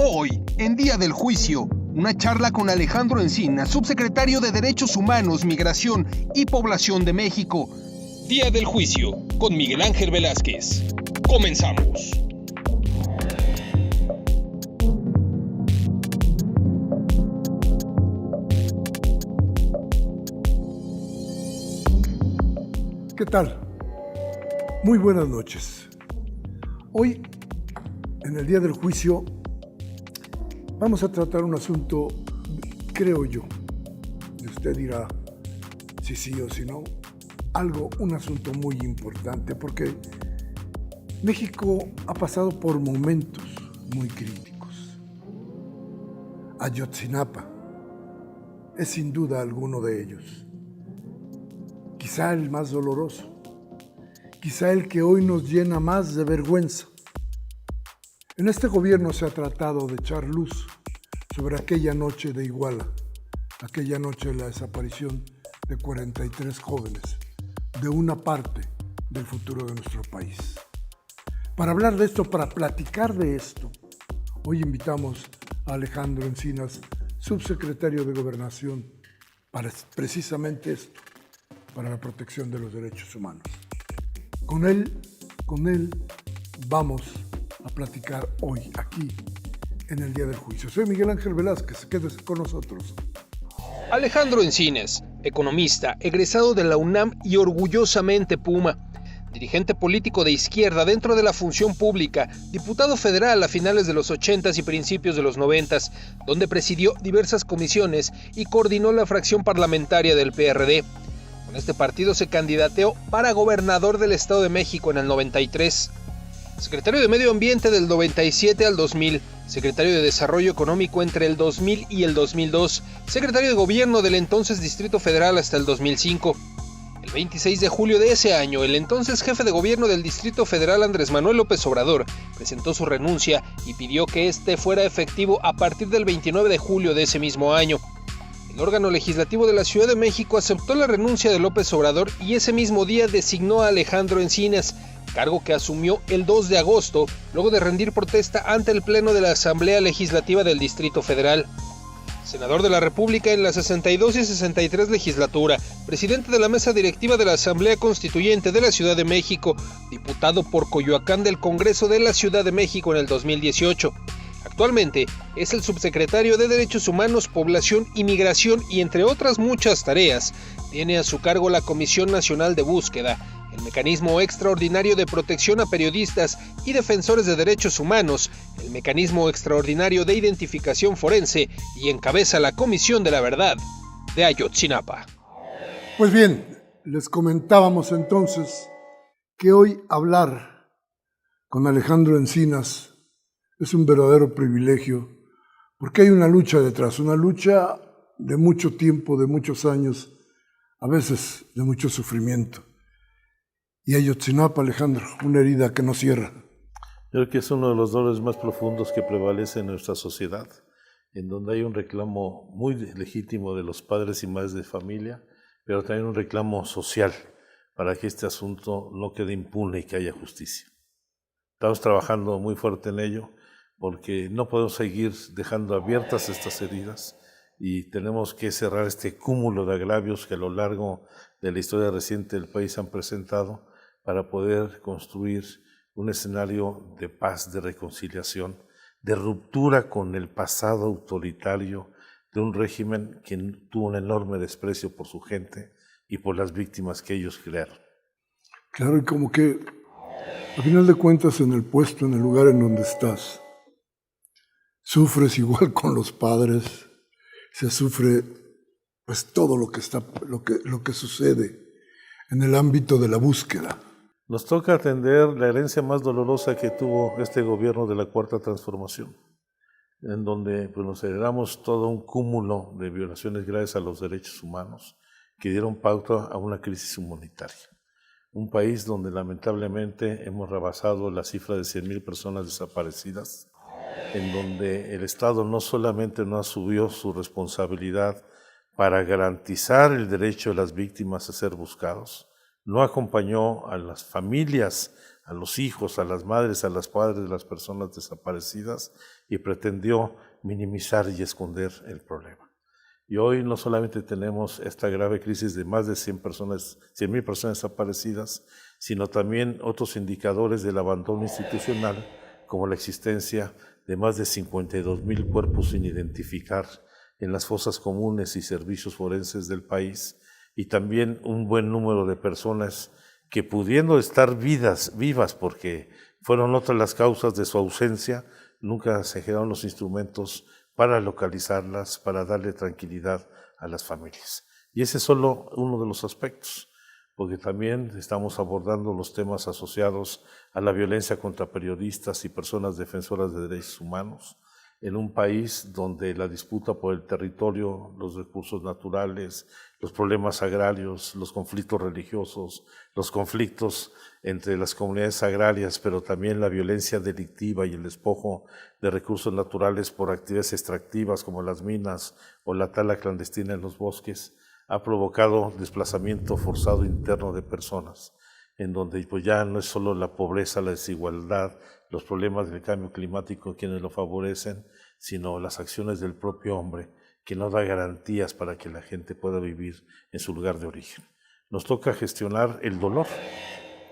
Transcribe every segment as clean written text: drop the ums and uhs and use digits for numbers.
Hoy, en Día del Juicio, una charla con Alejandro Encinas, subsecretario de Derechos Humanos, Migración y Población de México. Día del Juicio, con Miguel Ángel Velázquez. Comenzamos. ¿Qué tal? Muy buenas noches. Hoy, en el Día del Juicio, vamos a tratar un asunto, creo yo, y usted dirá si sí o si no, un asunto muy importante, porque México ha pasado por momentos muy críticos. Ayotzinapa es sin duda alguno de ellos. Quizá el más doloroso, quizá el que hoy nos llena más de vergüenza. En este gobierno se ha tratado de echar luz sobre aquella noche de Iguala, aquella noche de la desaparición de 43 jóvenes, de una parte del futuro de nuestro país. Para hablar de esto, para platicar de esto, hoy invitamos a Alejandro Encinas, subsecretario de Gobernación, para precisamente esto, para la protección de los derechos humanos. Con él vamos a platicar hoy, aquí, en el Día del Juicio. Soy Miguel Ángel Velázquez, quédese con nosotros. Alejandro Encinas, economista, egresado de la UNAM y orgullosamente Puma. Dirigente político de izquierda dentro de la función pública, diputado federal a finales de los 80s y principios de los 90s, donde presidió diversas comisiones y coordinó la fracción parlamentaria del PRD. Con este partido se candidateó para gobernador del Estado de México en el 93. Secretario de Medio Ambiente del 97 al 2000, secretario de Desarrollo Económico entre el 2000 y el 2002, secretario de Gobierno del entonces Distrito Federal hasta el 2005. El 26 de julio de ese año, el entonces jefe de gobierno del Distrito Federal, Andrés Manuel López Obrador, presentó su renuncia y pidió que este fuera efectivo a partir del 29 de julio de ese mismo año. El órgano legislativo de la Ciudad de México aceptó la renuncia de López Obrador y ese mismo día designó a Alejandro Encinas, cargo que asumió el 2 de agosto, luego de rendir protesta ante el Pleno de la Asamblea Legislativa del Distrito Federal. Senador de la República en la 62 y 63 legislatura, presidente de la mesa directiva de la Asamblea Constituyente de la Ciudad de México, diputado por Coyoacán del Congreso de la Ciudad de México en el 2018. Actualmente es el subsecretario de Derechos Humanos, Población y Migración y entre otras muchas tareas, tiene a su cargo la Comisión Nacional de Búsqueda, el Mecanismo Extraordinario de Protección a Periodistas y Defensores de Derechos Humanos, el Mecanismo Extraordinario de Identificación Forense y encabeza la Comisión de la Verdad de Ayotzinapa. Pues bien, les comentábamos entonces que hoy hablar con Alejandro Encinas es un verdadero privilegio, porque hay una lucha detrás, una lucha de mucho tiempo, de muchos años, a veces de mucho sufrimiento. Y Ayotzinapa, Alejandro, una herida que no cierra. Yo creo que es uno de los dolores más profundos que prevalece en nuestra sociedad, en donde hay un reclamo muy legítimo de los padres y madres de familia, pero también un reclamo social para que este asunto no quede impune y que haya justicia. Estamos trabajando muy fuerte en ello porque no podemos seguir dejando abiertas estas heridas y tenemos que cerrar este cúmulo de agravios que a lo largo de la historia reciente del país han presentado para poder construir un escenario de paz, de reconciliación, de ruptura con el pasado autoritario de un régimen que tuvo un enorme desprecio por su gente y por las víctimas que ellos crearon. Claro, y como que, a final de cuentas, en el puesto, en el lugar en donde estás, sufres igual con los padres, se sufre pues todo lo que sucede en el ámbito de la búsqueda. Nos toca atender la herencia más dolorosa que tuvo este gobierno de la Cuarta Transformación, en donde pues, nos heredamos todo un cúmulo de violaciones graves a los derechos humanos que dieron pauta a una crisis humanitaria. Un país donde lamentablemente hemos rebasado la cifra de 100,000 personas desaparecidas, en donde el Estado no solamente no asumió su responsabilidad para garantizar el derecho de las víctimas a ser buscados, no acompañó a las familias, a los hijos, a las madres, a los padres de las personas desaparecidas y pretendió minimizar y esconder el problema. Y hoy no solamente tenemos esta grave crisis de más de 100,000 personas desaparecidas, sino también otros indicadores del abandono institucional, como la existencia de más de 52,000 cuerpos sin identificar en las fosas comunes y servicios forenses del país, y también un buen número de personas que pudiendo estar vivas porque fueron otras las causas de su ausencia, nunca se generaron los instrumentos para localizarlas, para darle tranquilidad a las familias. Y ese es solo uno de los aspectos, porque también estamos abordando los temas asociados a la violencia contra periodistas y personas defensoras de derechos humanos, en un país donde la disputa por el territorio, los recursos naturales, los problemas agrarios, los conflictos religiosos, los conflictos entre las comunidades agrarias, pero también la violencia delictiva y el despojo de recursos naturales por actividades extractivas como las minas o la tala clandestina en los bosques, ha provocado desplazamiento forzado interno de personas, en donde pues ya no es solo la pobreza, la desigualdad, los problemas del cambio climático quienes lo favorecen, sino las acciones del propio hombre que no da garantías para que la gente pueda vivir en su lugar de origen. Nos toca gestionar el dolor,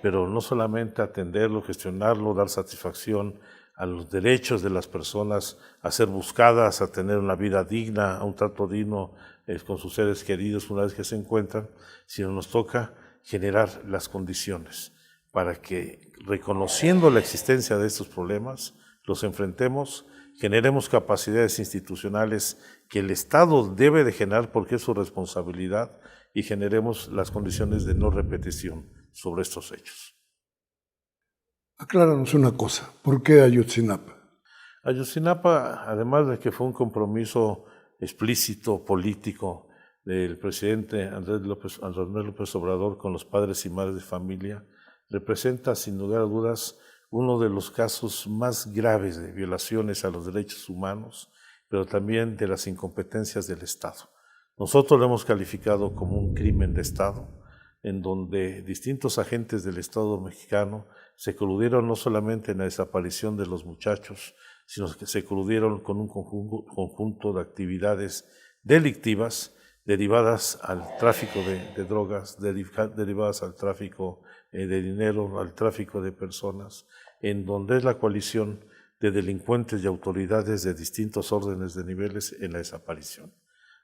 pero no solamente atenderlo, gestionarlo, dar satisfacción a los derechos de las personas, a ser buscadas, a tener una vida digna, a un trato digno con sus seres queridos una vez que se encuentran, sino nos toca generar las condiciones para que, reconociendo la existencia de estos problemas, los enfrentemos, generemos capacidades institucionales que el Estado debe de generar porque es su responsabilidad y generemos las condiciones de no repetición sobre estos hechos. Acláranos una cosa, ¿por qué Ayotzinapa? Ayotzinapa, además de que fue un compromiso explícito, político, del presidente Andrés Manuel López Obrador con los padres y madres de familia, representa sin lugar a dudas uno de los casos más graves de violaciones a los derechos humanos, pero también de las incompetencias del Estado. Nosotros lo hemos calificado como un crimen de Estado, en donde distintos agentes del Estado mexicano se coludieron no solamente en la desaparición de los muchachos, sino que se coludieron con un conjunto de actividades delictivas derivadas al tráfico de drogas, derivadas al tráfico de dinero, al tráfico de personas, en donde es la coalición de delincuentes y autoridades de distintos órdenes de niveles en la desaparición.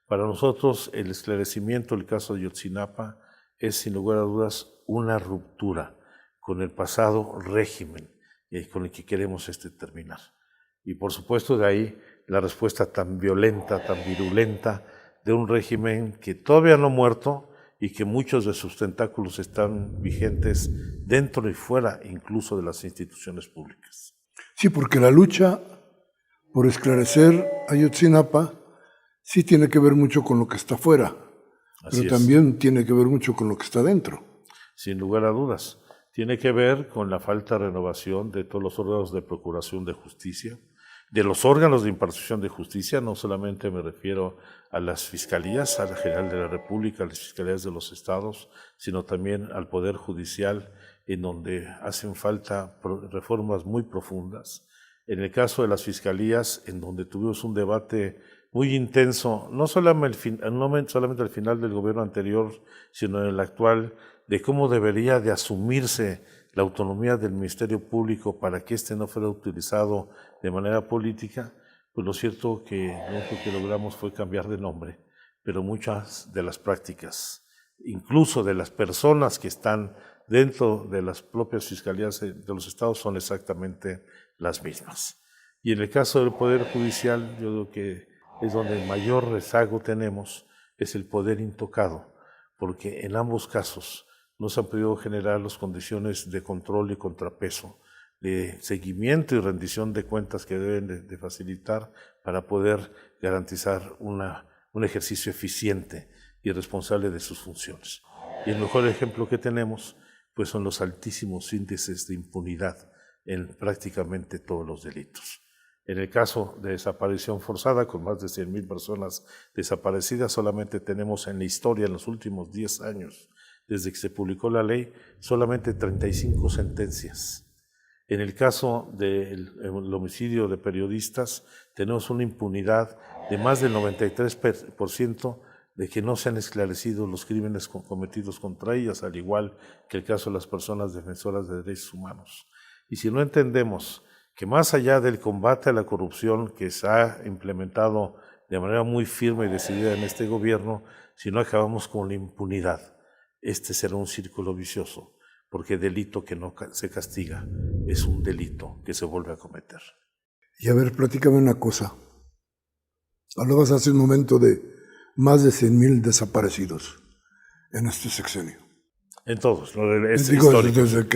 Para nosotros, el esclarecimiento del caso de Ayotzinapa es, sin lugar a dudas, una ruptura con el pasado régimen con el que queremos terminar. Y por supuesto de ahí la respuesta tan violenta, tan virulenta de un régimen que todavía no ha muerto y que muchos de sus tentáculos están vigentes dentro y fuera incluso de las instituciones públicas. Sí, porque la lucha por esclarecer Ayotzinapa sí tiene que ver mucho con lo que está afuera, pero también tiene que ver mucho con lo que está dentro. Sin lugar a dudas. Tiene que ver con la falta de renovación de todos los órganos de procuración de justicia, de los órganos de impartición de justicia, no solamente me refiero a las fiscalías, a la General de la República, a las fiscalías de los estados, sino también al Poder Judicial, en donde hacen falta reformas muy profundas. En el caso de las fiscalías, en donde tuvimos un debate muy intenso, no solamente al final del gobierno anterior, sino en el actual, de cómo debería de asumirse la autonomía del Ministerio Público para que éste no fuera utilizado de manera política, pues lo cierto que lo único que logramos fue cambiar de nombre, pero muchas de las prácticas, incluso de las personas que están dentro de las propias fiscalías de los estados, son exactamente las mismas. Y en el caso del Poder Judicial, yo creo que es donde el mayor rezago tenemos, es el poder intocado, porque en ambos casos no se han podido generar las condiciones de control y contrapeso, de seguimiento y rendición de cuentas que deben de facilitar para poder garantizar un ejercicio eficiente y responsable de sus funciones. Y el mejor ejemplo que tenemos pues son los altísimos índices de impunidad en prácticamente todos los delitos. En el caso de desaparición forzada, con más de 100,000 personas desaparecidas, solamente tenemos en la historia, en los últimos 10 años, desde que se publicó la ley, solamente 35 sentencias. En el caso del homicidio de periodistas, tenemos una impunidad de más del 93% de que no se han esclarecido los crímenes cometidos contra ellas, al igual que el caso de las personas defensoras de derechos humanos. Y si no entendemos que más allá del combate a la corrupción que se ha implementado de manera muy firme y decidida en este gobierno, si no acabamos con la impunidad, este será un círculo vicioso, porque delito que no se castiga es un delito que se vuelve a cometer. Y a ver, platícame una cosa. Hablabas hace un momento de más de 100,000 desaparecidos en este sexenio. En todos, es Digo, histórico. desde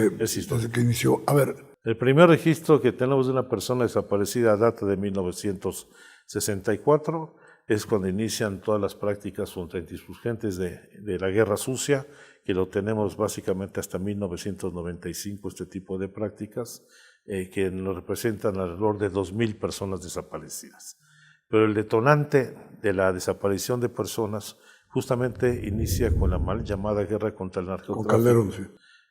que inició. A ver. El primer registro que tenemos de una persona desaparecida data de 1964, es cuando inician todas las prácticas contra insurgentes de la Guerra Sucia, que lo tenemos básicamente hasta 1995, este tipo de prácticas, que nos representan alrededor de 2,000 personas desaparecidas. Pero el detonante de la desaparición de personas justamente inicia con la mal llamada guerra contra el narcotráfico, Con Calderón, sí,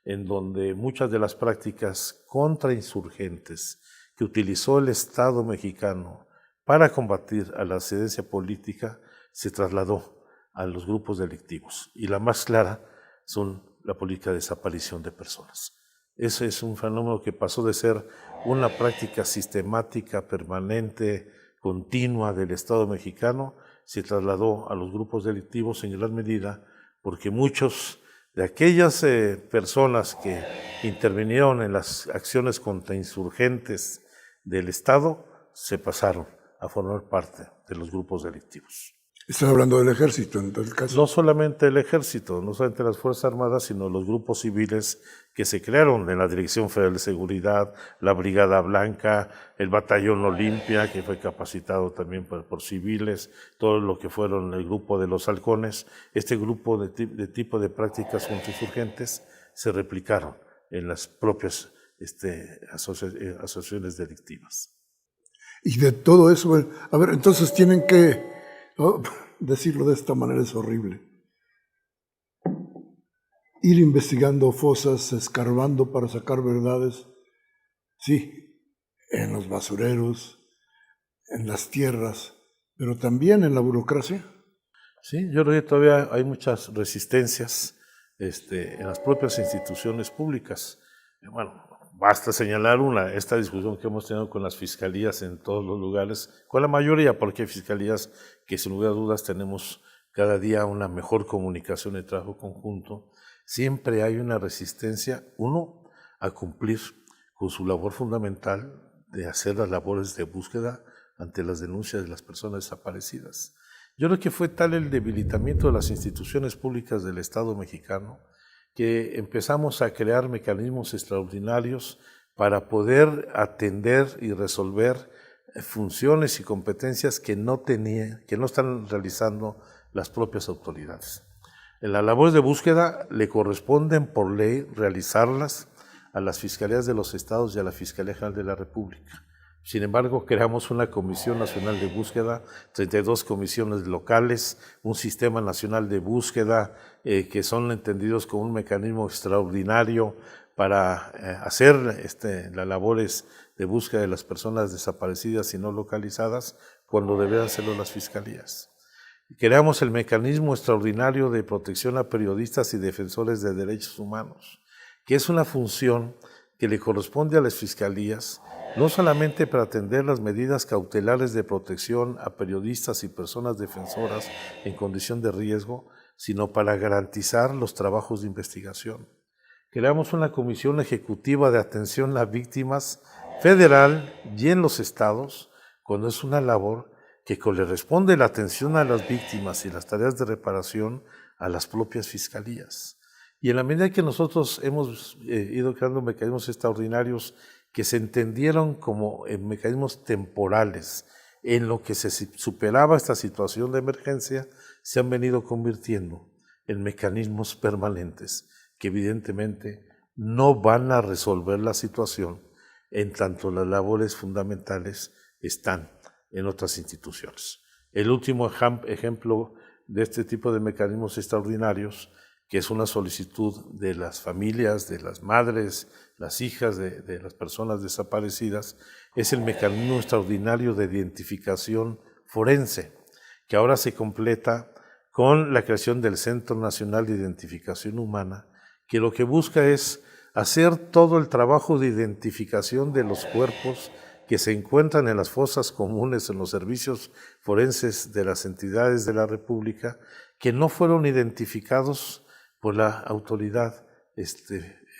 en donde muchas de las prácticas contra insurgentes que utilizó el Estado mexicano para combatir a la disidencia política se trasladó a los grupos delictivos. Y la más clara son la política de desaparición de personas. Ese es un fenómeno que pasó de ser una práctica sistemática, permanente, continua del Estado mexicano, se trasladó a los grupos delictivos en gran medida porque muchos de aquellas personas que intervinieron en las acciones contra insurgentes del Estado se pasaron a formar parte de los grupos delictivos. Están hablando del ejército, en tal caso. No solamente el ejército, no solamente las Fuerzas Armadas, sino los grupos civiles que se crearon en la Dirección Federal de Seguridad, la Brigada Blanca, el Batallón Olimpia, que fue capacitado también por civiles, todo lo que fueron el grupo de los halcones. Este grupo de tipo de prácticas contra insurgentes se replicaron en las propias asociaciones delictivas. Y de todo eso, a ver, entonces tienen que... Oh, decirlo de esta manera es horrible. Ir investigando fosas, escarbando para sacar verdades, sí, en los basureros, en las tierras, pero también en la burocracia. Sí, yo creo que todavía hay muchas resistencias en las propias instituciones públicas. Bueno, basta señalar esta discusión que hemos tenido con las fiscalías en todos los lugares, con la mayoría, porque hay fiscalías que sin lugar a dudas tenemos cada día una mejor comunicación y trabajo conjunto. Siempre hay una resistencia, uno, a cumplir con su labor fundamental de hacer las labores de búsqueda ante las denuncias de las personas desaparecidas. Yo creo que fue tal el debilitamiento de las instituciones públicas del Estado mexicano que empezamos a crear mecanismos extraordinarios para poder atender y resolver funciones y competencias que no están realizando las propias autoridades. En las labores de búsqueda le corresponden por ley realizarlas a las fiscalías de los estados y a la Fiscalía General de la República. Sin embargo, creamos una Comisión Nacional de Búsqueda, 32 comisiones locales, un sistema nacional de búsqueda que son entendidos como un mecanismo extraordinario para hacer las labores de búsqueda de las personas desaparecidas y no localizadas cuando deberían hacerlo las fiscalías. Creamos el mecanismo extraordinario de protección a periodistas y defensores de derechos humanos, que es una función que le corresponde a las fiscalías, no solamente para atender las medidas cautelares de protección a periodistas y personas defensoras en condición de riesgo, sino para garantizar los trabajos de investigación. Creamos una comisión ejecutiva de atención a víctimas federal y en los estados, cuando es una labor que corresponde la atención a las víctimas y las tareas de reparación a las propias fiscalías. Y en la medida que nosotros hemos ido creando mecanismos extraordinarios que se entendieron como mecanismos temporales, en lo que se superaba esta situación de emergencia, se han venido convirtiendo en mecanismos permanentes que evidentemente no van a resolver la situación en tanto las labores fundamentales están en otras instituciones. El último ejemplo de este tipo de mecanismos extraordinarios, que es una solicitud de las familias, de las madres, las hijas de las personas desaparecidas, es el mecanismo extraordinario de identificación forense, que ahora se completa con la creación del Centro Nacional de Identificación Humana, que lo que busca es hacer todo el trabajo de identificación de los cuerpos que se encuentran en las fosas comunes, en los servicios forenses de las entidades de la República, que no fueron identificados por la autoridad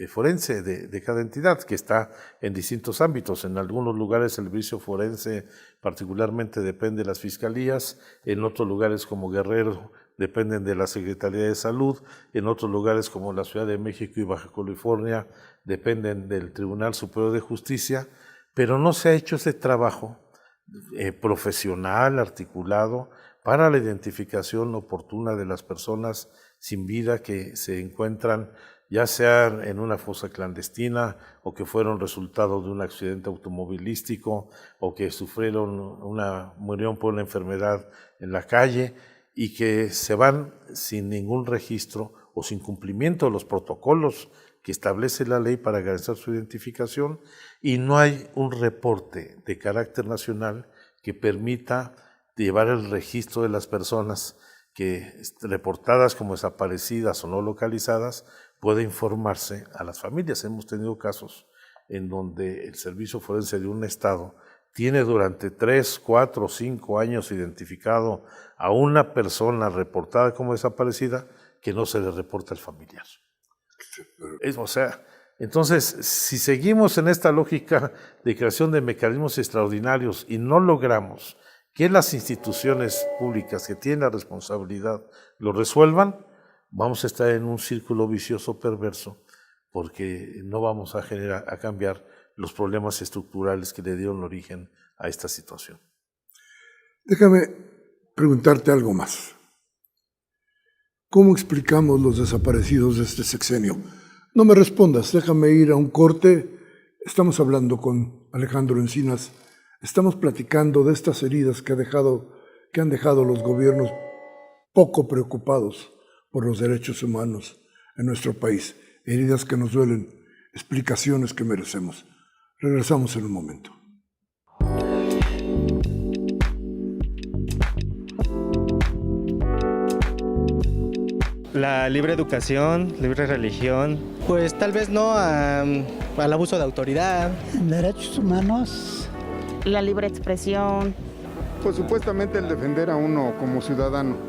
forense de cada entidad, que está en distintos ámbitos. En algunos lugares el servicio forense particularmente depende de las fiscalías, en otros lugares como Guerrero dependen de la Secretaría de Salud, en otros lugares como la Ciudad de México y Baja California dependen del Tribunal Superior de Justicia, pero no se ha hecho ese trabajo profesional, articulado, para la identificación oportuna de las personas sin vida que se encuentran ya sea en una fosa clandestina o que fueron resultado de un accidente automovilístico o que murieron por una enfermedad en la calle y que se van sin ningún registro o sin cumplimiento de los protocolos que establece la ley para garantizar su identificación, y no hay un reporte de carácter nacional que permita llevar el registro de las personas que, reportadas como desaparecidas o no localizadas, puede informarse a las familias. Hemos tenido casos en donde el servicio forense de un estado tiene durante 3, 4 o 5 años identificado a una persona reportada como desaparecida que no se le reporta al familiar. Entonces, si seguimos en esta lógica de creación de mecanismos extraordinarios y no logramos que las instituciones públicas que tienen la responsabilidad lo resuelvan, vamos a estar en un círculo vicioso perverso, porque no vamos a cambiar los problemas estructurales que le dieron origen a esta situación. Déjame preguntarte algo más. ¿Cómo explicamos los desaparecidos de este sexenio? No me respondas, déjame ir a un corte. Estamos hablando con Alejandro Encinas. Estamos platicando de estas heridas que han dejado los gobiernos poco preocupados por los derechos humanos en nuestro país. Heridas que nos duelen, explicaciones que merecemos. Regresamos en un momento. La libre educación, libre religión. Pues tal vez no al abuso de autoridad. Derechos humanos. La libre expresión. Pues supuestamente el defender a uno como ciudadano.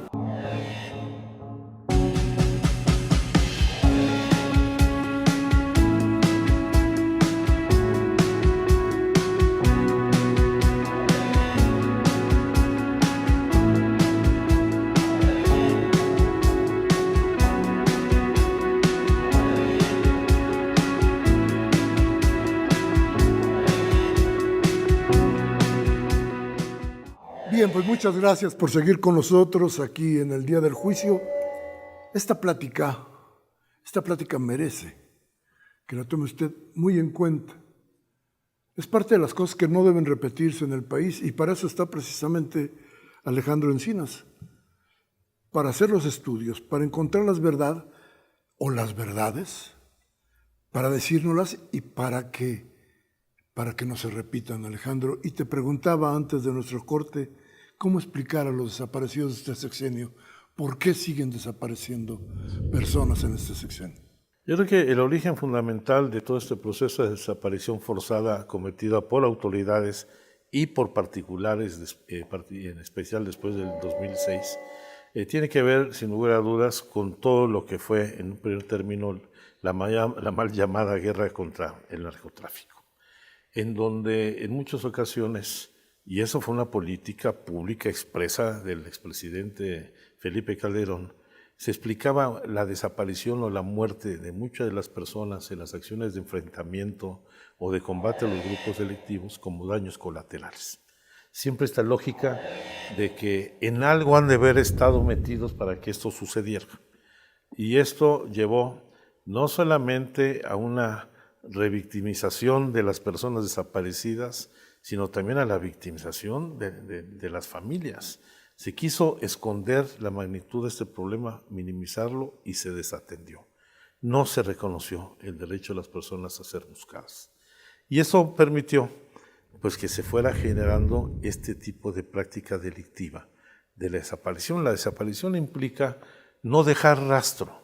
Bien, pues muchas gracias por seguir con nosotros aquí en el Día del Juicio. Esta plática merece que la tome usted muy en cuenta. Es parte de las cosas que no deben repetirse en el país y para eso está precisamente Alejandro Encinas, para hacer los estudios, para encontrar las verdades o las verdades, para decírnoslas y para que no se repitan, Alejandro. Y te preguntaba antes de nuestro corte, ¿cómo explicar a los desaparecidos de este sexenio por qué siguen desapareciendo personas en este sexenio? Yo creo que el origen fundamental de todo este proceso de desaparición forzada cometida por autoridades y por particulares, en especial después del 2006, tiene que ver, sin lugar a dudas, con todo lo que fue, en un primer término, la mal llamada guerra contra el narcotráfico, en donde en muchas ocasiones, y eso fue una política pública expresa del expresidente Felipe Calderón, se explicaba la desaparición o la muerte de muchas de las personas en las acciones de enfrentamiento o de combate a los grupos delictivos como daños colaterales. Siempre esta lógica de que en algo han de haber estado metidos para que esto sucediera. Y esto llevó no solamente a una revictimización de las personas desaparecidas, sino también a la victimización de las familias. Se quiso esconder la magnitud de este problema, minimizarlo y se desatendió. No se reconoció el derecho de las personas a ser buscadas. Y eso permitió pues, que se fuera generando este tipo de práctica delictiva de la desaparición. La desaparición implica no dejar rastro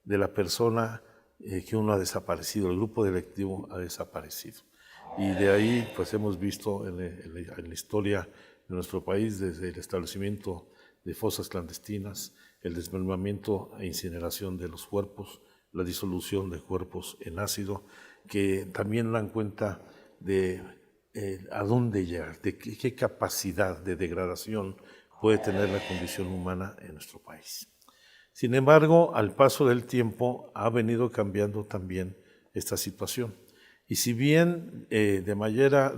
de la persona que uno ha desaparecido, el grupo delictivo ha desaparecido. Y de ahí pues hemos visto en la historia de nuestro país, desde el establecimiento de fosas clandestinas, el desmembramiento e incineración de los cuerpos, la disolución de cuerpos en ácido, que también dan cuenta de a dónde llegar, de qué capacidad de degradación puede tener la condición humana en nuestro país. Sin embargo, al paso del tiempo ha venido cambiando también esta situación. Y si bien de manera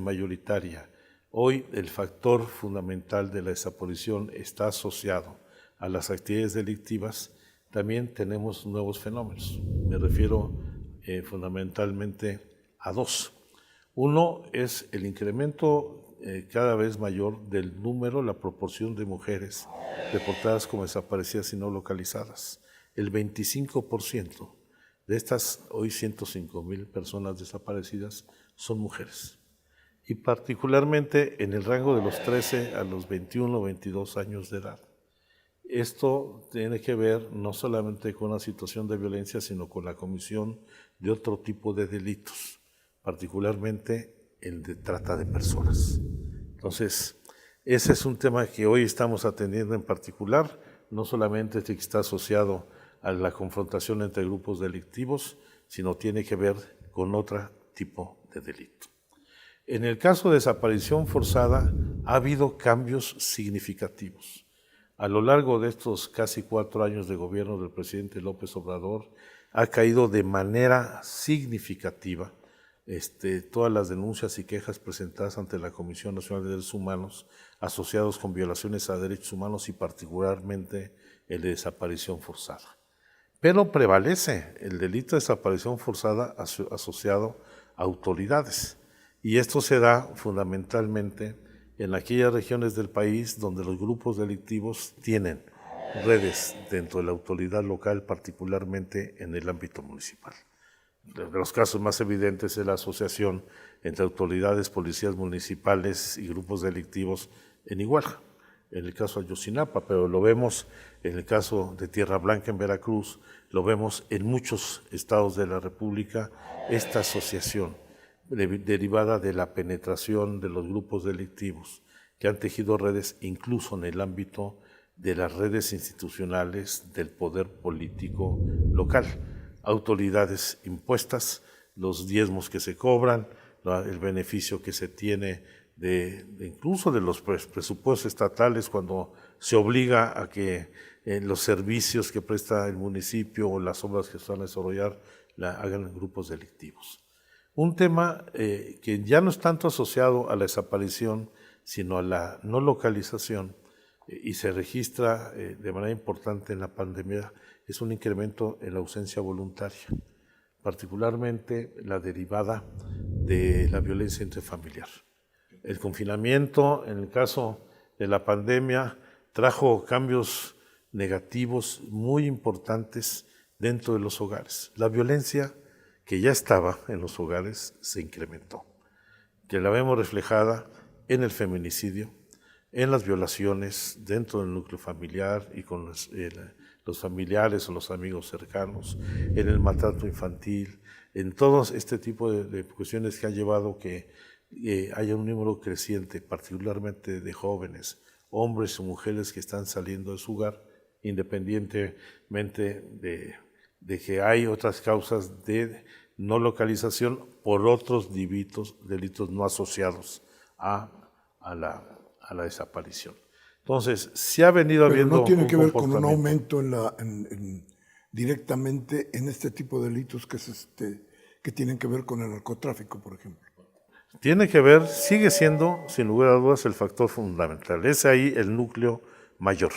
mayoritaria, hoy el factor fundamental de la desaparición está asociado a las actividades delictivas, también tenemos nuevos fenómenos. Me refiero fundamentalmente a dos. Uno es el incremento cada vez mayor del número, la proporción de mujeres reportadas como desaparecidas y no localizadas. El 25% de estas hoy 105,000 personas desaparecidas son mujeres. Y particularmente en el rango de los 13 a los 21 o 22 años de edad. Esto tiene que ver no solamente con una situación de violencia, sino con la comisión de otro tipo de delitos, particularmente el de trata de personas. Entonces, ese es un tema que hoy estamos atendiendo en particular, no solamente que está asociado a la confrontación entre grupos delictivos, sino tiene que ver con otro tipo de delito. En el caso de desaparición forzada ha habido cambios significativos. A lo largo de estos casi 4 años de gobierno del presidente López Obrador, ha caído de manera significativa todas las denuncias y quejas presentadas ante la Comisión Nacional de Derechos Humanos asociados con violaciones a derechos humanos y particularmente el de desaparición forzada. Pero prevalece el delito de desaparición forzada asociado a autoridades. Y esto se da fundamentalmente en aquellas regiones del país donde los grupos delictivos tienen redes dentro de la autoridad local, particularmente en el ámbito municipal. De los casos más evidentes es la asociación entre autoridades, policías municipales y grupos delictivos en Iguala, en el caso de Ayotzinapa, pero lo vemos en el caso de Tierra Blanca en Veracruz, lo vemos en muchos estados de la República, esta asociación derivada de la penetración de los grupos delictivos que han tejido redes incluso en el ámbito de las redes institucionales del poder político local, autoridades impuestas, los diezmos que se cobran, el beneficio que se tiene incluso de los presupuestos estatales cuando se obliga a que los servicios que presta el municipio o las obras que se van a desarrollar hagan grupos delictivos. Un tema que ya no es tanto asociado a la desaparición, sino a la no localización, y se registra de manera importante en la pandemia, es un incremento en la ausencia voluntaria, particularmente la derivada de la violencia intrafamiliar. El confinamiento, en el caso de la pandemia, trajo cambios negativos muy importantes dentro de los hogares. La violencia que ya estaba en los hogares se incrementó, que la vemos reflejada en el feminicidio, en las violaciones dentro del núcleo familiar y con los familiares o los amigos cercanos, en el maltrato infantil, en todos este tipo de cuestiones que han llevado que haya un número creciente, particularmente de jóvenes, hombres o mujeres que están saliendo de su hogar, independientemente de que hay otras causas de no localización por otros delitos no asociados a la desaparición. Entonces, sí ha venido Pero habiendo no tiene que ver con un comportamiento. aumento directamente en este tipo de delitos que tienen que ver con el narcotráfico, por ejemplo. Tiene que ver, sigue siendo, sin lugar a dudas, el factor fundamental. Es ahí el núcleo mayor.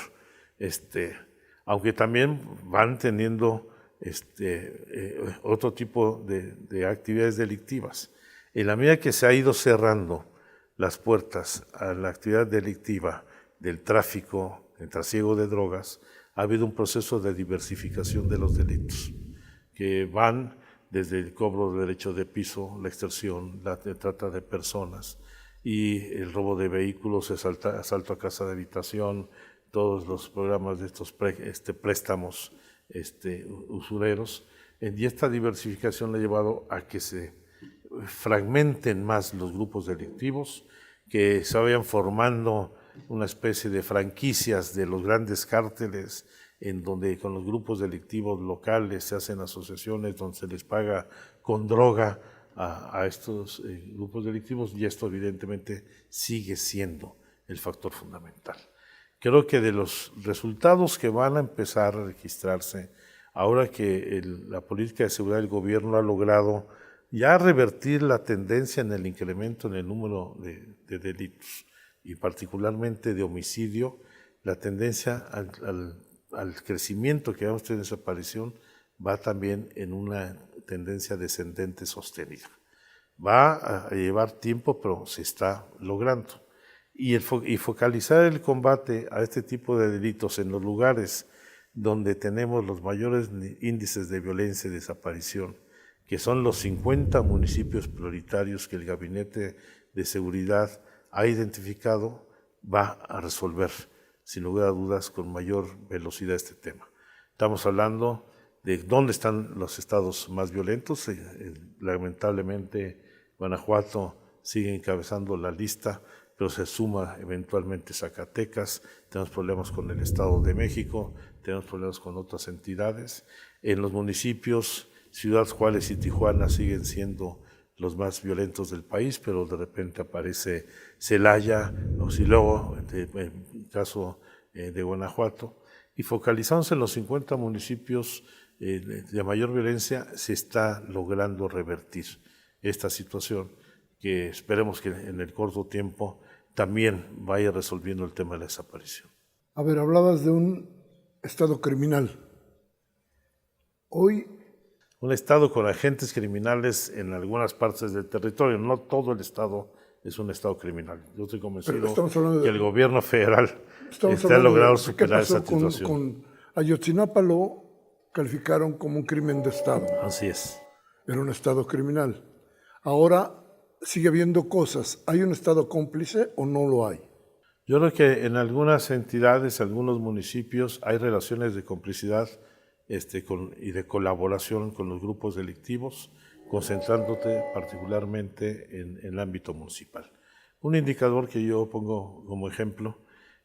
Aunque también van teniendo otro tipo de actividades delictivas. En la medida que se ha ido cerrando las puertas a la actividad delictiva del tráfico, el trasiego de drogas, ha habido un proceso de diversificación de los delitos, que van desde el cobro de derecho de piso, la extorsión, la trata de personas y el robo de vehículos, asalto a casa de habitación, todos los programas de estos préstamos usureros. Y esta diversificación ha llevado a que se fragmenten más los grupos delictivos, que se vayan formando una especie de franquicias de los grandes cárteles, en donde con los grupos delictivos locales se hacen asociaciones donde se les paga con droga a estos grupos delictivos, y esto evidentemente sigue siendo el factor fundamental. Creo que de los resultados que van a empezar a registrarse, ahora que la política de seguridad del gobierno ha logrado ya revertir la tendencia en el incremento en el número de delitos, y particularmente de homicidio, la tendencia al crecimiento que vamos a tener en desaparición va también en una tendencia descendente sostenida. Va a llevar tiempo, pero se está logrando. Y focalizar el combate a este tipo de delitos en los lugares donde tenemos los mayores índices de violencia y desaparición, que son los 50 municipios prioritarios que el Gabinete de Seguridad ha identificado, va a resolver, sin lugar a dudas, con mayor velocidad este tema. Estamos hablando de dónde están los estados más violentos. Lamentablemente, Guanajuato sigue encabezando la lista, pero se suma eventualmente Zacatecas. Tenemos problemas con el Estado de México, tenemos problemas con otras entidades. En los municipios, Ciudad Juárez y Tijuana siguen siendo los más violentos del país, pero de repente aparece Celaya, y luego, en el caso de Guanajuato, y focalizándose en los 50 municipios de mayor violencia, se está logrando revertir esta situación, que esperemos que en el corto tiempo también vaya resolviendo el tema de la desaparición. A ver, hablabas de un estado criminal. Hoy un estado con agentes criminales en algunas partes del territorio, no todo el estado es un estado criminal. Yo estoy convencido que el gobierno federal ha logrado superar esa situación. Con Ayotzinapa lo calificaron como un crimen de estado. Así es. Era un estado criminal. Ahora sigue habiendo cosas. ¿Hay un estado cómplice o no lo hay? Yo creo que en algunas entidades, algunos municipios, hay relaciones de complicidad y de colaboración con los grupos delictivos, concentrándote particularmente en el ámbito municipal. Un indicador que yo pongo como ejemplo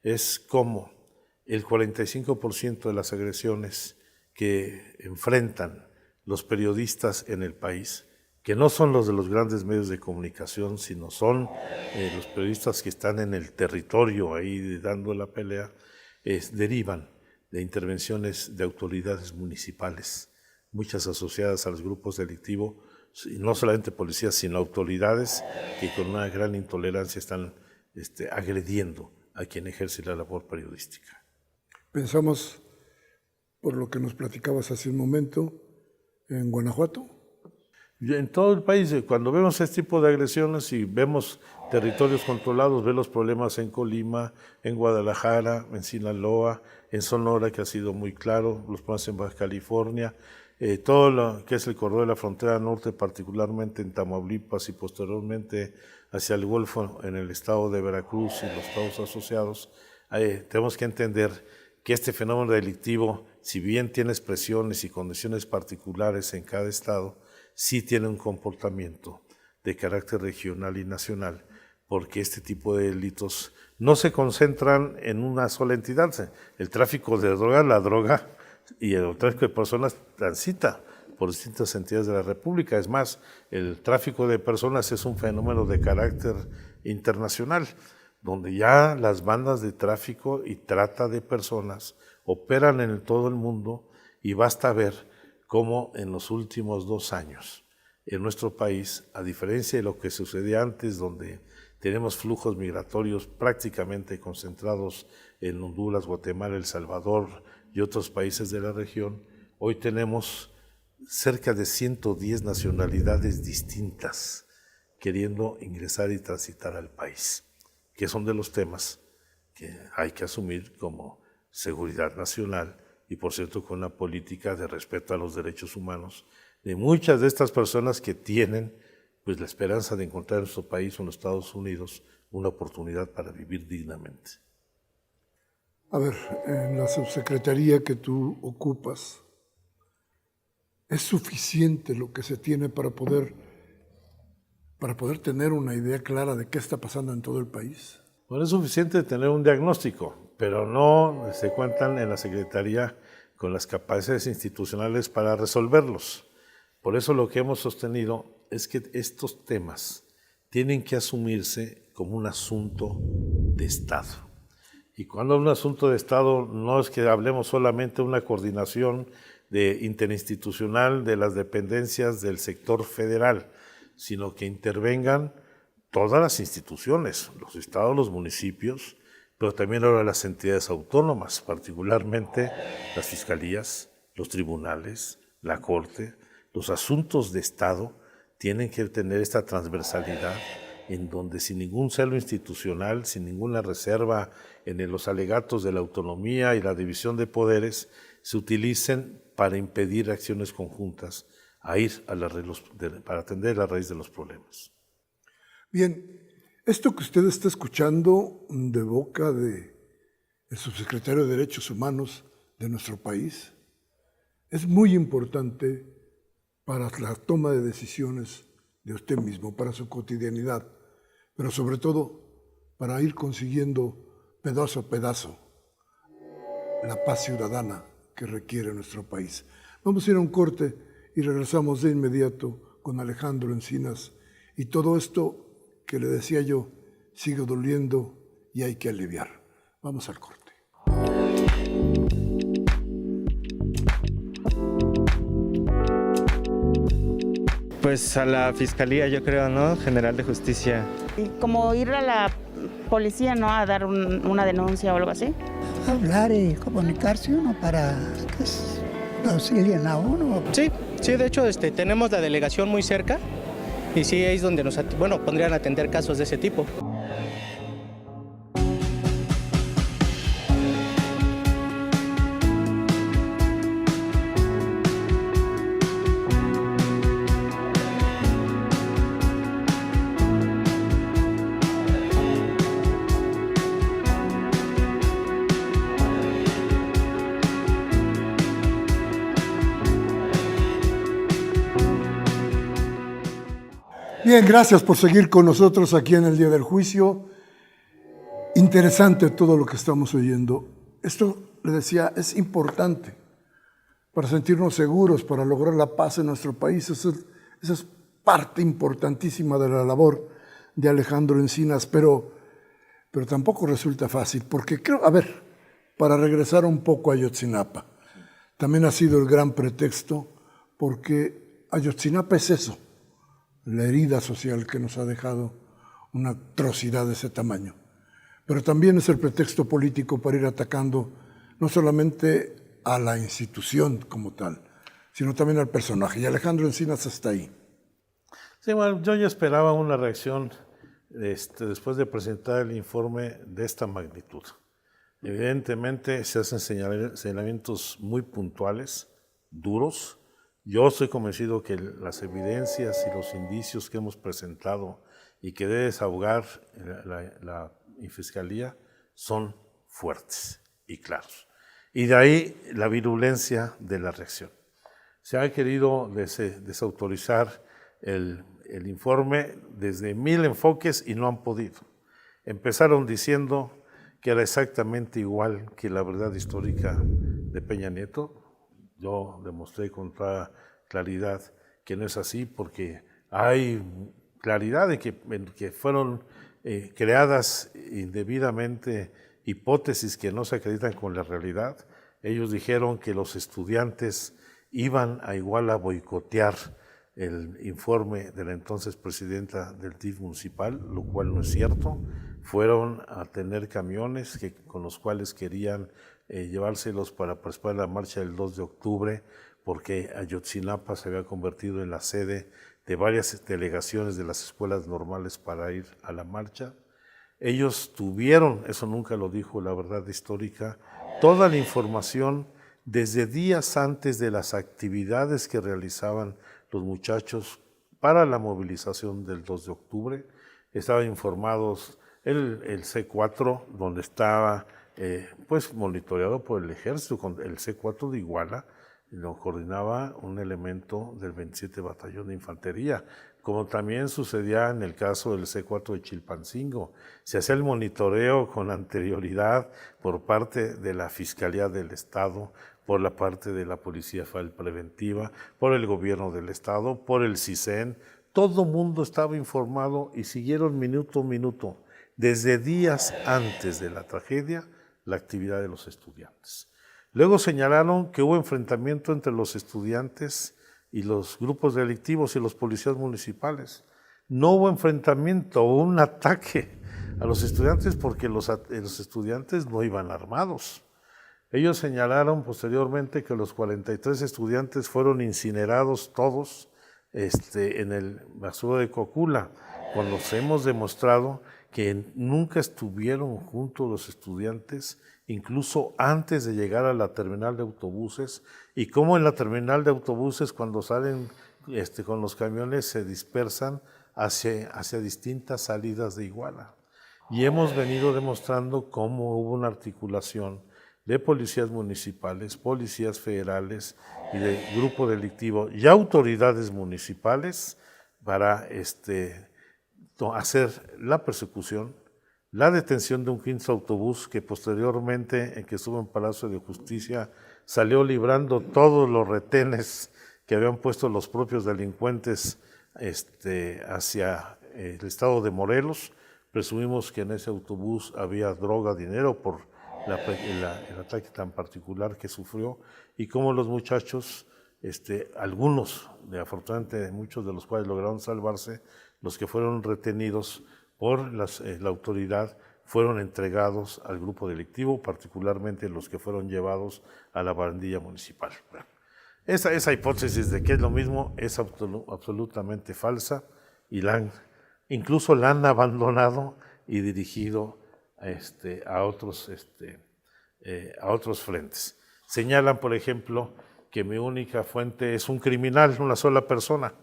es cómo el 45% de las agresiones que enfrentan los periodistas en el país, que no son los de los grandes medios de comunicación, sino son los periodistas que están en el territorio ahí dando la pelea, derivan de intervenciones de autoridades municipales, muchas asociadas a los grupos delictivos, y no solamente policías, sino autoridades que con una gran intolerancia están agrediendo a quien ejerce la labor periodística. Pensamos, por lo que nos platicabas hace un momento, en Guanajuato. En todo el país, cuando vemos este tipo de agresiones y vemos territorios controlados, vemos los problemas en Colima, en Guadalajara, en Sinaloa, en Sonora, que ha sido muy claro, los problemas en Baja California, todo lo que es el corredor de la frontera norte, particularmente en Tamaulipas y posteriormente hacia el Golfo en el estado de Veracruz y los estados asociados. Tenemos que entender que este fenómeno delictivo, si bien tiene expresiones y condiciones particulares en cada estado, sí tiene un comportamiento de carácter regional y nacional, porque este tipo de delitos no se concentran en una sola entidad. El tráfico de droga, la droga y el tráfico de personas transita por distintas entidades de la República. Es más, el tráfico de personas es un fenómeno de carácter internacional, donde ya las bandas de tráfico y trata de personas operan en todo el mundo, y basta ver cómo en los últimos 2 años en nuestro país, a diferencia de lo que sucedía antes, donde tenemos flujos migratorios prácticamente concentrados en Honduras, Guatemala, El Salvador y otros países de la región, hoy tenemos cerca de 110 nacionalidades distintas queriendo ingresar y transitar al país, que son de los temas que hay que asumir como seguridad nacional y, por cierto, con una política de respeto a los derechos humanos de muchas de estas personas que tienen pues la esperanza de encontrar en nuestro país o en los Estados Unidos una oportunidad para vivir dignamente. A ver, en la subsecretaría que tú ocupas, ¿es suficiente lo que se tiene para poder tener una idea clara de qué está pasando en todo el país? Bueno, es suficiente tener un diagnóstico, pero no se cuentan en la Secretaría con las capacidades institucionales para resolverlos. Por eso lo que hemos sostenido es que estos temas tienen que asumirse como un asunto de Estado. Y cuando un asunto de Estado no es que hablemos solamente de una coordinación interinstitucional de las dependencias del sector federal, sino que intervengan todas las instituciones, los estados, los municipios, pero también ahora las entidades autónomas, particularmente las fiscalías, los tribunales, la Corte. Los asuntos de Estado tienen que tener esta transversalidad en donde sin ningún celo institucional, sin ninguna reserva en los alegatos de la autonomía y la división de poderes, se utilicen para impedir acciones conjuntas para atender la raíz de los problemas. Bien, esto que usted está escuchando de boca del subsecretario de Derechos Humanos de nuestro país es muy importante para la toma de decisiones de usted mismo, para su cotidianidad, pero sobre todo para ir consiguiendo pedazo a pedazo la paz ciudadana que requiere nuestro país. Vamos a ir a un corte y regresamos de inmediato con Alejandro Encinas y todo esto que le decía yo sigue doliendo y hay que aliviar. Vamos al corte. Pues a la Fiscalía, yo creo, ¿no? General de Justicia. Y como ir a la policía, ¿no? A dar una denuncia o algo así. Hablar y comunicarse uno para que lo auxilien a uno. Sí, de hecho tenemos la delegación muy cerca y sí es donde podrían atender casos de ese tipo. Bien, gracias por seguir con nosotros aquí en el Día del Juicio. Interesante todo lo que estamos oyendo. Esto, le decía, es importante para sentirnos seguros, para lograr la paz en nuestro país. Esa es parte importantísima de la labor de Alejandro Encinas, pero tampoco resulta fácil, porque creo, para regresar un poco a Ayotzinapa, también ha sido el gran pretexto, porque Ayotzinapa es eso, la herida social que nos ha dejado una atrocidad de ese tamaño. Pero también es el pretexto político para ir atacando no solamente a la institución como tal, sino también al personaje. Y Alejandro Encinas está ahí. Sí, bueno, yo ya esperaba una reacción después de presentar el informe de esta magnitud. Evidentemente se hacen señalamientos muy puntuales, duros. Yo estoy convencido que las evidencias y los indicios que hemos presentado y que debe desahogar la Fiscalía son fuertes y claros. Y de ahí la virulencia de la reacción. Se ha querido desautorizar el informe desde 1000 enfoques y no han podido. Empezaron diciendo que era exactamente igual que la verdad histórica de Peña Nieto. Yo demostré con toda claridad que no es así, porque hay claridad de que fueron creadas indebidamente hipótesis que no se acreditan con la realidad. Ellos dijeron que los estudiantes iban a igual a boicotear el informe de la entonces presidenta del DIF municipal, lo cual no es cierto. Fueron a tener camiones con los cuales querían llevárselos para participar en la marcha del 2 de octubre, porque Ayotzinapa se había convertido en la sede de varias delegaciones de las escuelas normales para ir a la marcha. Ellos tuvieron, eso nunca lo dijo la verdad histórica, toda la información desde días antes de las actividades que realizaban los muchachos para la movilización del 2 de octubre. Estaban informados el C4, donde estaba pues monitoreado por el ejército, con el C4 de Iguala, lo coordinaba un elemento del 27 Batallón de Infantería, como también sucedía en el caso del C4 de Chilpancingo. Se hacía el monitoreo con anterioridad por parte de la Fiscalía del Estado, por la parte de la Policía Federal Preventiva, por el Gobierno del Estado, por el CISEN. Todo mundo estaba informado y siguieron minuto a minuto, desde días antes de la tragedia, la actividad de los estudiantes. Luego señalaron que hubo enfrentamiento entre los estudiantes y los grupos delictivos y los policías municipales. No hubo enfrentamiento, hubo un ataque a los estudiantes porque los estudiantes no iban armados. Ellos señalaron posteriormente que los 43 estudiantes fueron incinerados todos en el basurero de Cocula, cuando hemos demostrado que nunca estuvieron juntos los estudiantes, incluso antes de llegar a la terminal de autobuses, y cómo en la terminal de autobuses cuando salen con los camiones se dispersan hacia distintas salidas de Iguala. Y hemos venido demostrando cómo hubo una articulación de policías municipales, policías federales y de grupo delictivo y autoridades municipales para hacer la persecución, la detención de un 15 autobús que posteriormente, en que estuvo en Palacio de Justicia, salió librando todos los retenes que habían puesto los propios delincuentes hacia el estado de Morelos. Presumimos que en ese autobús había droga, dinero, por el ataque tan particular que sufrió, y cómo los muchachos, algunos, afortunadamente muchos de los cuales lograron salvarse, los que fueron retenidos por la autoridad fueron entregados al grupo delictivo, particularmente los que fueron llevados a la barandilla municipal. Bueno, esa hipótesis de que es lo mismo es absolutamente falsa, y incluso la han abandonado y dirigido a otros frentes. Señalan, por ejemplo, que mi única fuente es un criminal, una sola persona.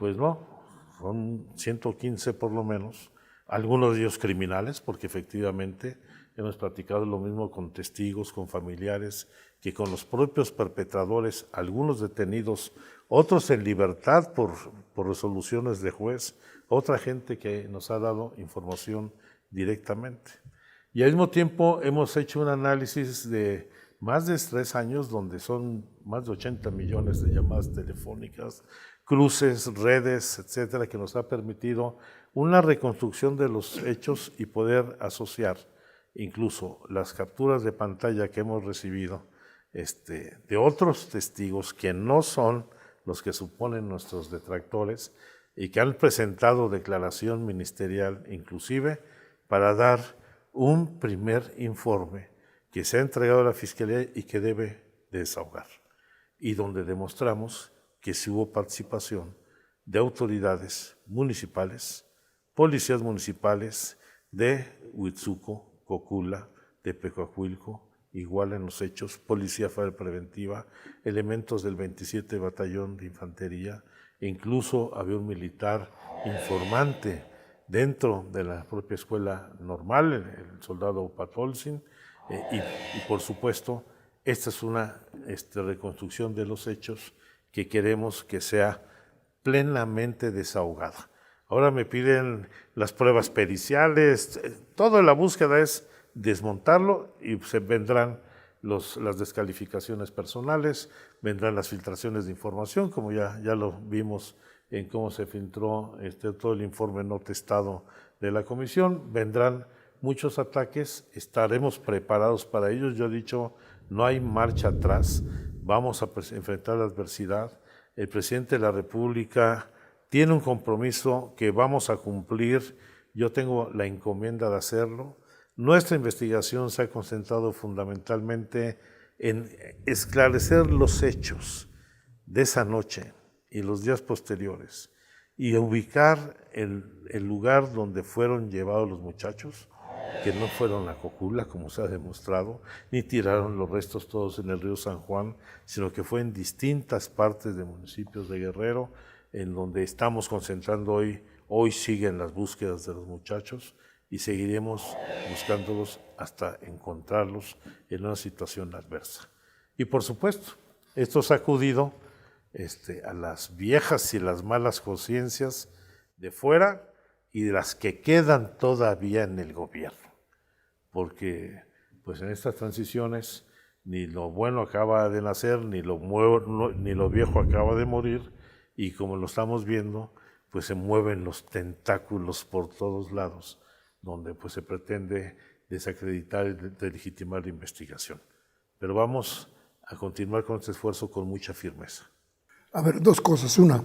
Pues no, son 115 por lo menos, algunos de ellos criminales, porque efectivamente hemos platicado lo mismo con testigos, con familiares, que con los propios perpetradores, algunos detenidos, otros en libertad por resoluciones de juez, otra gente que nos ha dado información directamente. Y al mismo tiempo hemos hecho un análisis de más de 3 años, donde son más de 80 millones de llamadas telefónicas, cruces, redes, etcétera, que nos ha permitido una reconstrucción de los hechos y poder asociar incluso las capturas de pantalla que hemos recibido de otros testigos que no son los que suponen nuestros detractores y que han presentado declaración ministerial inclusive para dar un primer informe que se ha entregado a la Fiscalía y que debe desahogar, y donde demostramos que sí hubo participación de autoridades municipales, policías municipales de Huitzuco, Cocula, de Pecoacuilco, igual en los hechos, Policía Federal Preventiva, elementos del 27 Batallón de Infantería, e incluso había un militar informante dentro de la propia escuela normal, el soldado Patolzin, y por supuesto esta es una reconstrucción de los hechos que queremos que sea plenamente desahogada. Ahora me piden las pruebas periciales, toda la búsqueda es desmontarlo y se vendrán las descalificaciones personales, vendrán las filtraciones de información, como ya lo vimos en cómo se filtró todo el informe no testado de la comisión, vendrán muchos ataques, estaremos preparados para ellos. Yo he dicho, no hay marcha atrás, vamos a enfrentar la adversidad. El presidente de la República tiene un compromiso que vamos a cumplir, yo tengo la encomienda de hacerlo. Nuestra investigación se ha concentrado fundamentalmente en esclarecer los hechos de esa noche y los días posteriores y ubicar el lugar donde fueron llevados los muchachos, que no fueron a Cocula, como se ha demostrado, ni tiraron los restos todos en el río San Juan, sino que fue en distintas partes de municipios de Guerrero, en donde estamos concentrando hoy. Hoy siguen las búsquedas de los muchachos y seguiremos buscándolos hasta encontrarlos en una situación adversa. Y por supuesto, esto ha sacudido a las viejas y las malas conciencias de fuera y de las que quedan todavía en el gobierno, porque pues en estas transiciones ni lo bueno acaba de nacer, ni lo viejo acaba de morir, y como lo estamos viendo, pues se mueven los tentáculos por todos lados, donde pues se pretende desacreditar y delegitimar la investigación. Pero vamos a continuar con este esfuerzo con mucha firmeza. A ver, dos cosas. Una,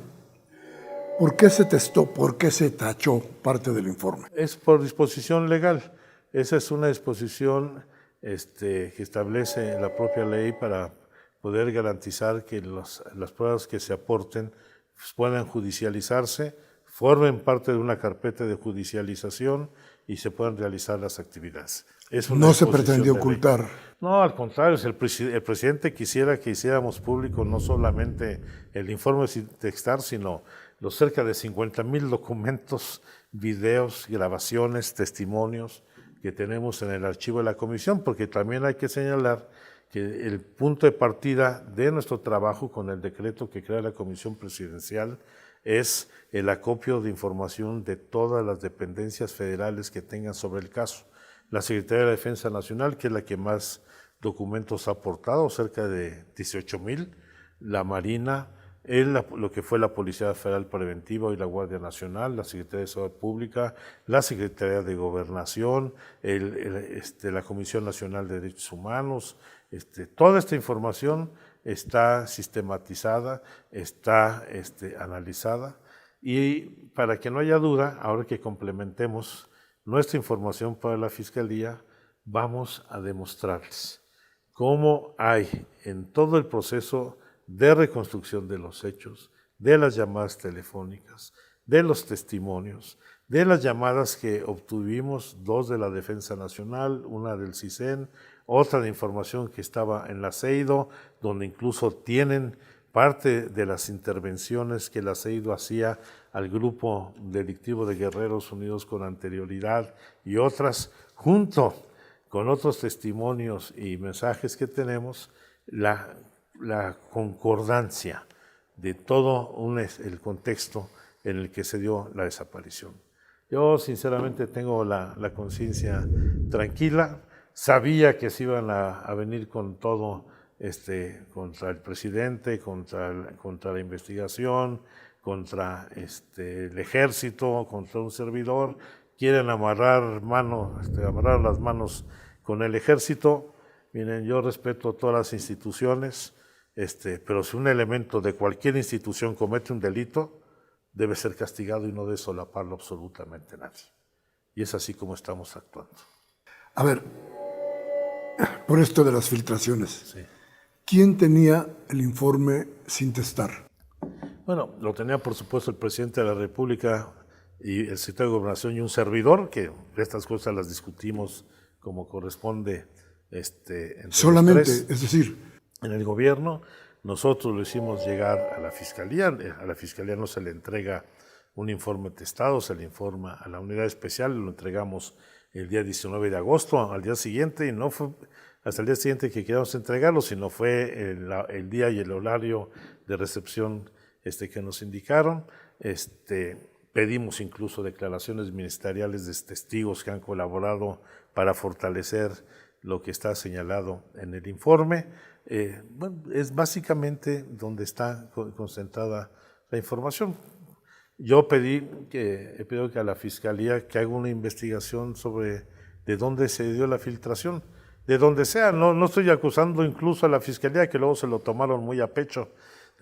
¿por qué se testó, por qué se tachó parte del informe? Es por disposición legal. Esa es una disposición que establece la propia ley para poder garantizar que las pruebas que se aporten pues, puedan judicializarse, formen parte de una carpeta de judicialización y se puedan realizar las actividades. No se pretendió ocultar. No, al contrario, el presidente quisiera que hiciéramos público no solamente el informe sin textar, sino los cerca de 50,000 documentos, videos, grabaciones, testimonios que tenemos en el archivo de la comisión, porque también hay que señalar que el punto de partida de nuestro trabajo con el decreto que crea la Comisión Presidencial es el acopio de información de todas las dependencias federales que tengan sobre el caso. La Secretaría de la Defensa Nacional, que es la que más documentos ha aportado, cerca de 18,000, la Marina, lo que fue la Policía Federal Preventiva y la Guardia Nacional, la Secretaría de Salud Pública, la Secretaría de Gobernación, la Comisión Nacional de Derechos Humanos. Toda esta información está sistematizada, está analizada, y para que no haya duda, ahora que complementemos nuestra información para la Fiscalía, vamos a demostrarles cómo hay en todo el proceso de reconstrucción de los hechos, de las llamadas telefónicas, de los testimonios, de las llamadas que obtuvimos, 2 de la Defensa Nacional, una del CISEN, otra de información que estaba en la CEIDO, donde incluso tienen parte de las intervenciones que la CEIDO hacía al grupo delictivo de Guerreros Unidos con anterioridad, y otras, junto con otros testimonios y mensajes que tenemos, la concordancia de todo el contexto en el que se dio la desaparición. Yo sinceramente tengo la conciencia tranquila, sabía que se iban a venir con todo contra el presidente, contra la investigación, contra el ejército, contra un servidor. Quieren amarrar las manos con el ejército. Miren, yo respeto todas las instituciones, pero si un elemento de cualquier institución comete un delito, debe ser castigado y no debe solaparlo absolutamente nadie. Y es así como estamos actuando. A ver, por esto de las filtraciones, Sí. ¿Quién tenía el informe sin testar? Bueno, lo tenía por supuesto el presidente de la República y el secretario de Gobernación y un servidor, que estas cosas las discutimos como corresponde entre Solamente, los tres. es decir, En el gobierno nosotros lo hicimos llegar a la Fiscalía no se le entrega un informe testado, se le informa a la unidad especial, lo entregamos el día 19 de agosto, al día siguiente, y hasta el día siguiente que quedamos entregarlo, sino fue el día y el horario de recepción que nos indicaron. Pedimos incluso declaraciones ministeriales de testigos que han colaborado para fortalecer lo que está señalado en el informe. Es básicamente donde está concentrada la información. Yo he pedido que a la Fiscalía que haga una investigación sobre de dónde se dio la filtración, de donde sea. No estoy acusando incluso a la Fiscalía, que luego se lo tomaron muy a pecho,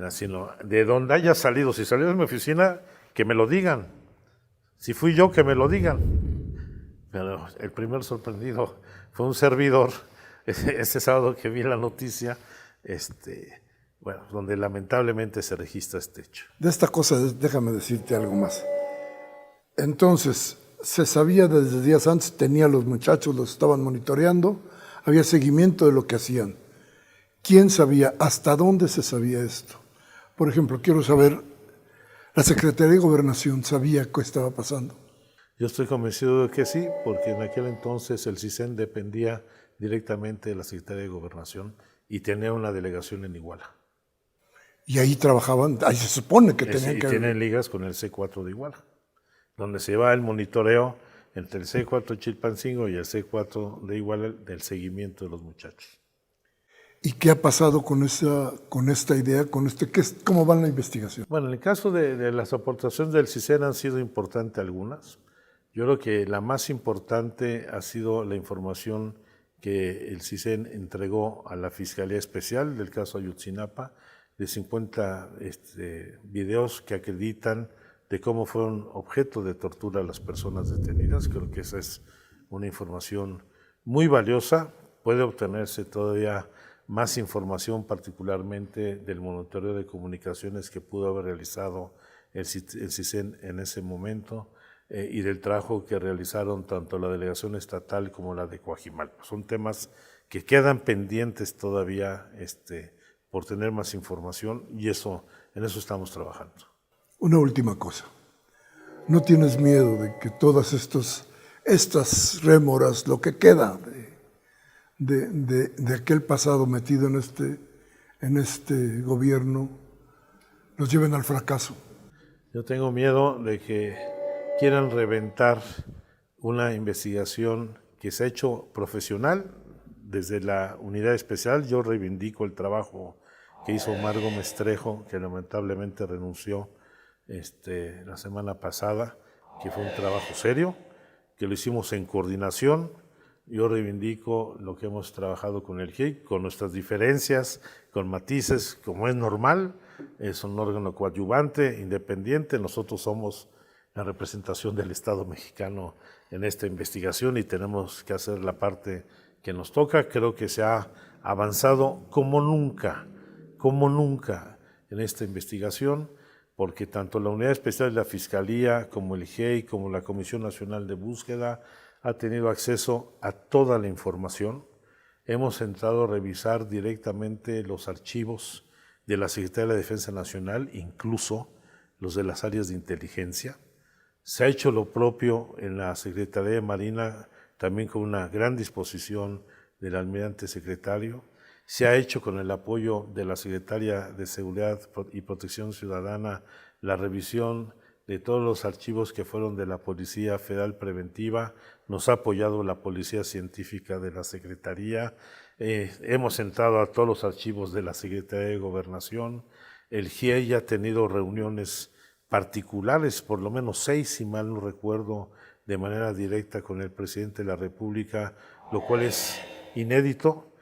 sino de donde haya salido. Si salió de mi oficina, que me lo digan. Si fui yo, que me lo digan. Pero el primer sorprendido fue un servidor, ese sábado que vi la noticia, donde lamentablemente se registra este hecho. De esta cosa, déjame decirte algo más. Entonces, se sabía desde días antes, tenía a los muchachos, los estaban monitoreando, había seguimiento de lo que hacían. ¿Quién sabía? ¿Hasta dónde se sabía esto? Por ejemplo, quiero saber, ¿la Secretaría de Gobernación sabía qué estaba pasando? Yo estoy convencido de que sí, porque en aquel entonces el CISEN dependía directamente de la Secretaría de Gobernación y tenía una delegación en Iguala. Y ahí trabajaban, ahí se supone que tenían que... Y tienen ligas con el C4 de Iguala, donde se va el monitoreo entre el C4 Chilpancingo y el C4 de Iguala del seguimiento de los muchachos. ¿Y qué ha pasado con esta idea, cómo va la investigación? Bueno, en el caso de las aportaciones del CISEN han sido importantes algunas. Yo creo que la más importante ha sido la información que el CISEN entregó a la Fiscalía Especial del caso Ayotzinapa, de 50 videos que acreditan de cómo fueron objeto de tortura las personas detenidas. Creo que esa es una información muy valiosa. Puede obtenerse todavía más información, particularmente del monitoreo de comunicaciones que pudo haber realizado el CISEN en ese momento, y del trabajo que realizaron tanto la delegación estatal como la de Coajimalpa. Son temas que quedan pendientes todavía por tener más información, y en eso estamos trabajando. Una última cosa. ¿No tienes miedo de que todas estas rémoras, lo que queda de aquel pasado metido en este gobierno, nos lleven al fracaso? Yo tengo miedo de que quieran reventar una investigación que se ha hecho profesional desde la unidad especial. Yo reivindico el trabajo que hizo Omar Gómez Trejo, que lamentablemente renunció la semana pasada, que fue un trabajo serio, que lo hicimos en coordinación. Yo reivindico lo que hemos trabajado con el GIEI, con nuestras diferencias, con matices, como es normal. Es un órgano coadyuvante, independiente. Nosotros somos la representación del Estado mexicano en esta investigación y tenemos que hacer la parte que nos toca. Creo que se ha avanzado como nunca en esta investigación, porque tanto la Unidad Especial de la Fiscalía, como el GIEI, como la Comisión Nacional de Búsqueda, ha tenido acceso a toda la información. Hemos entrado a revisar directamente los archivos de la Secretaría de la Defensa Nacional, incluso los de las áreas de inteligencia. Se ha hecho lo propio en la Secretaría de Marina, también con una gran disposición del almirante secretario. Se ha hecho con el apoyo de la Secretaría de Seguridad y Protección Ciudadana la revisión de todos los archivos que fueron de la Policía Federal Preventiva. Nos ha apoyado la Policía Científica de la Secretaría. Hemos entrado a todos los archivos de la Secretaría de Gobernación. El GIEI ha tenido reuniones particulares, por lo menos 6, si mal no recuerdo, de manera directa con el presidente de la República, lo cual es inédito.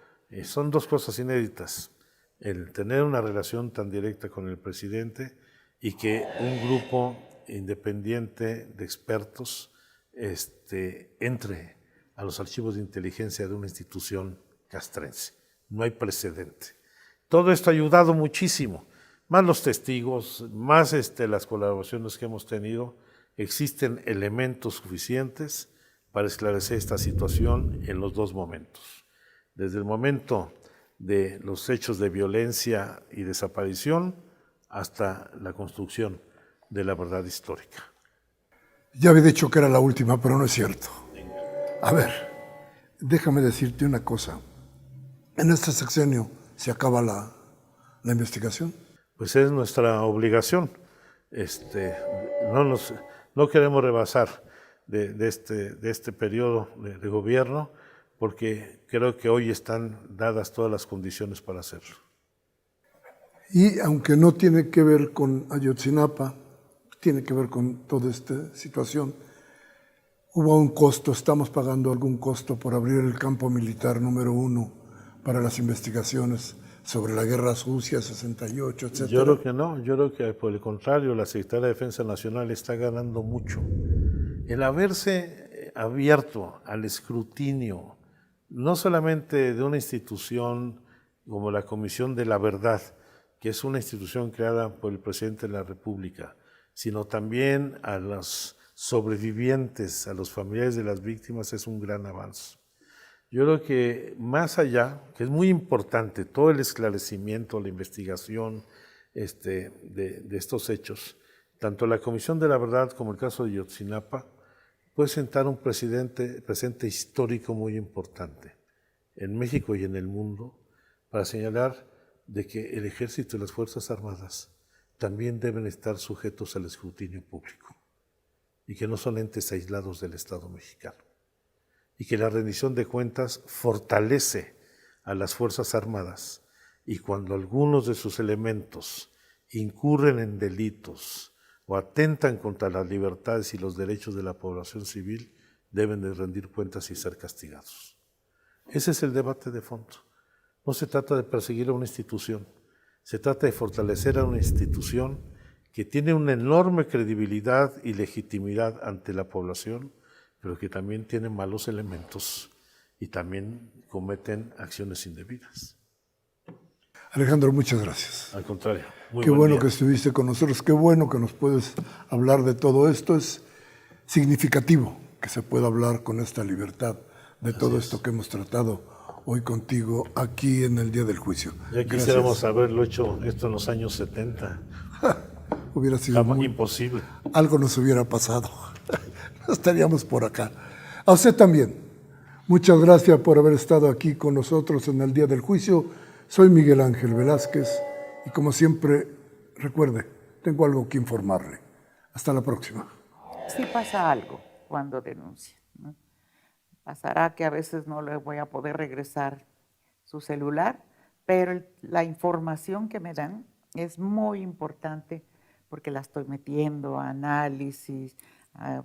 Son dos cosas inéditas: el tener una relación tan directa con el presidente y que un grupo independiente de expertos entre a los archivos de inteligencia de una institución castrense. No hay precedente. Todo esto ha ayudado muchísimo, más los testigos, más las colaboraciones que hemos tenido. Existen elementos suficientes para esclarecer esta situación en los dos momentos. Desde el momento de los hechos de violencia y desaparición hasta la construcción de la verdad histórica. Ya había dicho que era la última, pero no es cierto. A ver, déjame decirte una cosa. en este sexenio se acaba la investigación. Pues es nuestra obligación. No queremos rebasar de este periodo de gobierno, porque creo que hoy están dadas todas las condiciones para hacerlo. Y aunque no tiene que ver con Ayotzinapa, tiene que ver con toda esta situación, hubo un costo, estamos pagando algún costo por abrir el campo militar número 1 para las investigaciones sobre la Guerra Sucia, 68, etc. Yo creo que no, yo creo que por el contrario, la Secretaría de Defensa Nacional está ganando mucho. El haberse abierto al escrutinio, no solamente de una institución como la Comisión de la Verdad, que es una institución creada por el presidente de la República, sino también a los sobrevivientes, a los familiares de las víctimas, es un gran avance. Yo creo que más allá, que es muy importante todo el esclarecimiento, la investigación de estos hechos, tanto la Comisión de la Verdad como el caso de Ayotzinapa, puede sentar un presente histórico muy importante en México y en el mundo para señalar de que el Ejército y las Fuerzas Armadas también deben estar sujetos al escrutinio público y que no son entes aislados del Estado mexicano, y que la rendición de cuentas fortalece a las Fuerzas Armadas, y cuando algunos de sus elementos incurren en delitos o atentan contra las libertades y los derechos de la población civil, deben de rendir cuentas y ser castigados. Ese es el debate de fondo. No se trata de perseguir a una institución, se trata de fortalecer a una institución que tiene una enorme credibilidad y legitimidad ante la población, pero que también tiene malos elementos y también cometen acciones indebidas. Alejandro, muchas gracias. Al contrario, muy Qué buen bueno día. que estuviste con nosotros, qué bueno que nos puedes hablar de todo esto. Es significativo que se pueda hablar con esta libertad de todo esto que hemos tratado hoy contigo aquí en el día del juicio. Ya quisiéramos haberlo hecho esto en los años 70. Hubiera sido muy imposible. Algo nos hubiera pasado. No estaríamos por acá. A usted también. Muchas gracias por haber estado aquí con nosotros en el día del juicio. Soy Miguel Ángel Velázquez y como siempre, recuerde, tengo algo que informarle. Hasta la próxima. Sí pasa algo cuando denuncia, ¿no? Pasará que a veces no le voy a poder regresar su celular, pero la información que me dan es muy importante porque la estoy metiendo a análisis, a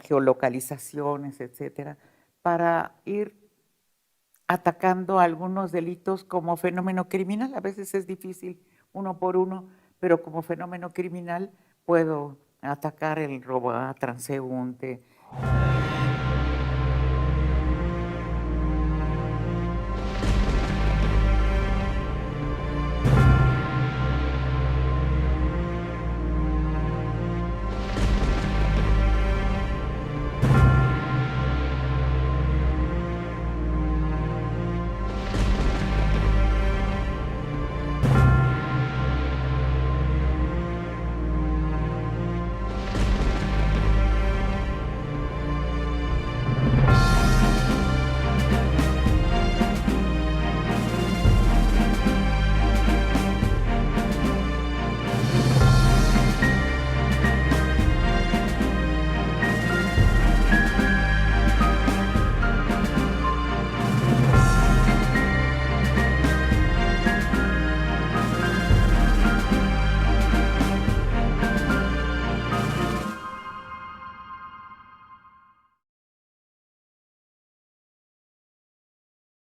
geolocalizaciones, etcétera, para ir atacando algunos delitos como fenómeno criminal. A veces es difícil uno por uno, pero como fenómeno criminal puedo atacar el robo a transeúnte,